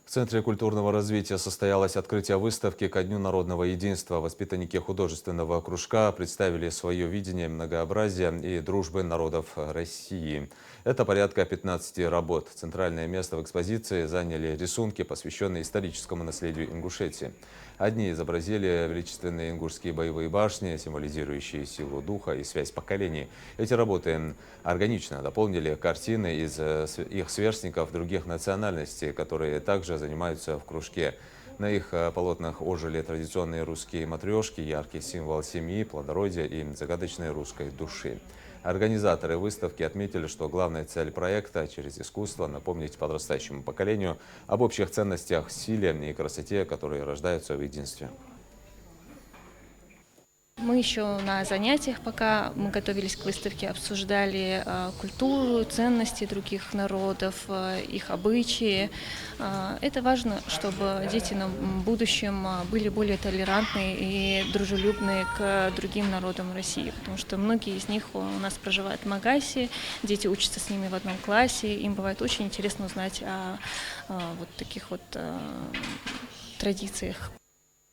В Центре культурного развития состоялось открытие выставки ко Дню народного единства. Воспитанники художественного кружка представили свое видение многообразия и дружбы народов России. Это порядка 15 работ. Центральное место в экспозиции заняли рисунки, посвященные историческому наследию Ингушетии. Одни изобразили величественные ингушские боевые башни, символизирующие силу духа и связь поколений. Эти работы органично дополнили картины из их сверстников других национальностей, которые также занимаются в кружке. На их полотнах ожили традиционные русские матрешки, яркий символ семьи, плодородия и загадочной русской души. Организаторы выставки отметили, что главная цель проекта – через искусство напомнить подрастающему поколению об общих ценностях, силе и красоте, которые рождаются в единстве. Мы еще на занятиях, пока мы готовились к выставке, обсуждали культуру, ценности других народов, их обычаи. Это важно, чтобы дети в будущем были более толерантны и дружелюбны к другим народам России, потому что многие из них у нас проживают в Магасе, дети учатся с ними в одном классе, им бывает очень интересно узнать о вот таких вот традициях